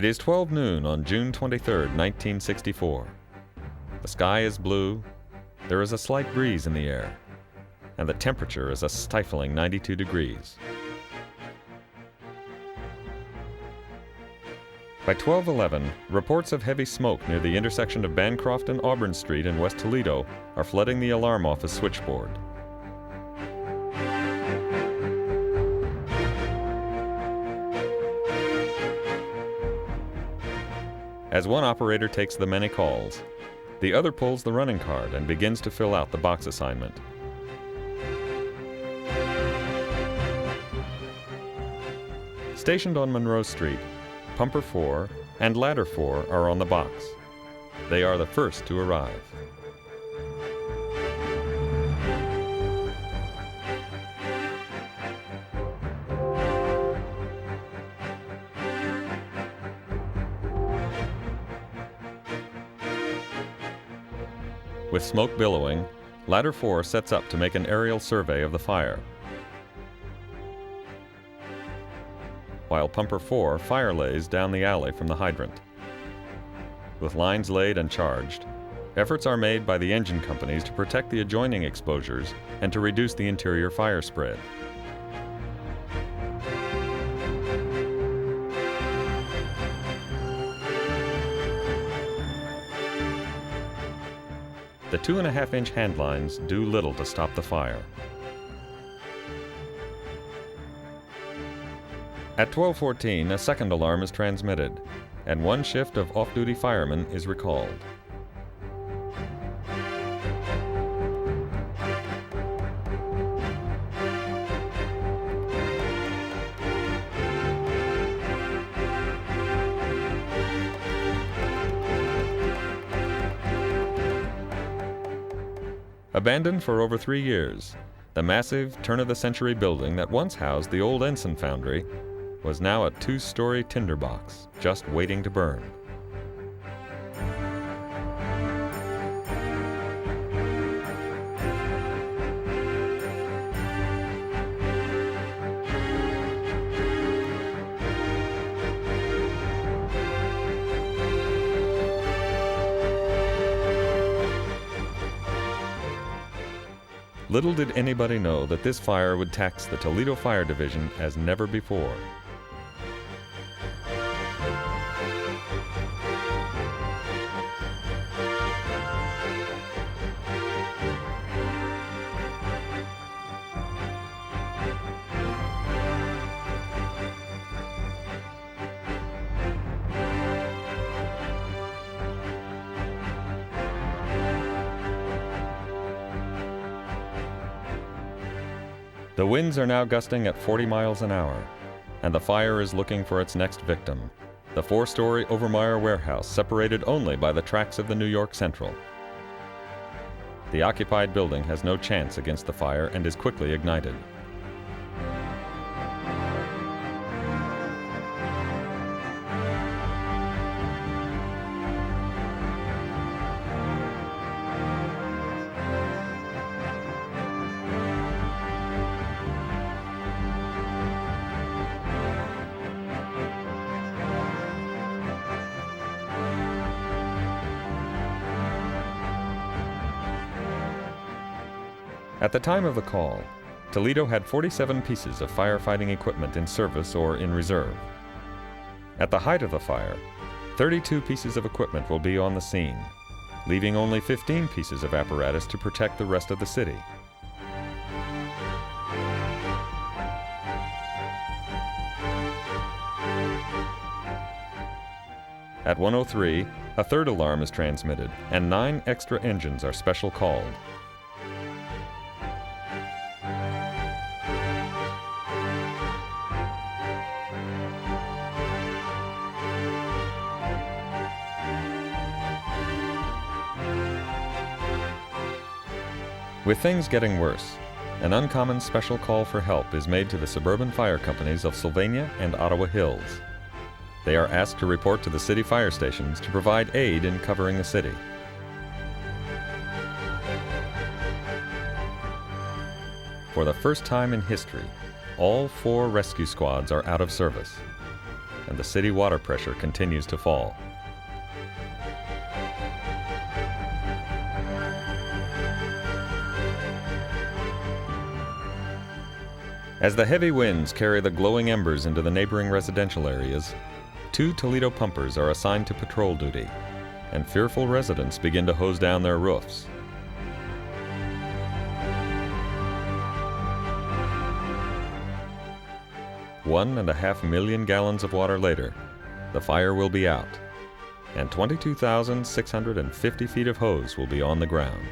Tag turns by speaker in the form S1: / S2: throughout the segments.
S1: It is 12 noon on June 23, 1964. The sky is blue, there is a slight breeze in the air, and the temperature is a stifling 92 degrees. By 12:11, reports of heavy smoke near the intersection of Bancroft and Auburn Street in West Toledo are flooding the alarm office switchboard. As one operator takes the many calls, the other pulls the running card and begins to fill out the box assignment. Stationed on Monroe Street, Pumper 4 and Ladder 4 are on the box. They are the first to arrive. With smoke billowing, Ladder 4 sets up to make an aerial survey of the fire, while Pumper 4 fire lays down the alley from the hydrant. With lines laid and charged, efforts are made by the engine companies to protect the adjoining exposures and to reduce the interior fire spread. The 2.5-inch hand lines do little to stop the fire. At 12:14, a second alarm is transmitted, and one shift of off-duty firemen is recalled. Abandoned for over 3 years, the massive turn-of-the-century building that once housed the old Ensign foundry was now a 2-story tinderbox just waiting to burn. Little did anybody know that this fire would tax the Toledo Fire Division as never before. The winds are now gusting at 40 miles an hour, and the fire is looking for its next victim, the 4-story Overmeyer warehouse separated only by the tracks of the New York Central. The occupied building has no chance against the fire and is quickly ignited. At the time of the call, Toledo had 47 pieces of firefighting equipment in service or in reserve. At the height of the fire, 32 pieces of equipment will be on the scene, leaving only 15 pieces of apparatus to protect the rest of the city. At 1:03, a third alarm is transmitted, and 9 extra engines are special called. With things getting worse, an uncommon special call for help is made to the suburban fire companies of Sylvania and Ottawa Hills. They are asked to report to the city fire stations to provide aid in covering the city. For the first time in history, all 4 rescue squads are out of service. and the city water pressure continues to fall. As the heavy winds carry the glowing embers into the neighboring residential areas, 2 Toledo pumpers are assigned to patrol duty, and fearful residents begin to hose down their roofs. One and a half million gallons of water later, the fire will be out, and 22,650 feet of hose will be on the ground.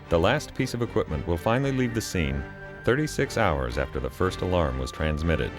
S1: The last piece of equipment will finally leave the scene 36 hours after the first alarm was transmitted.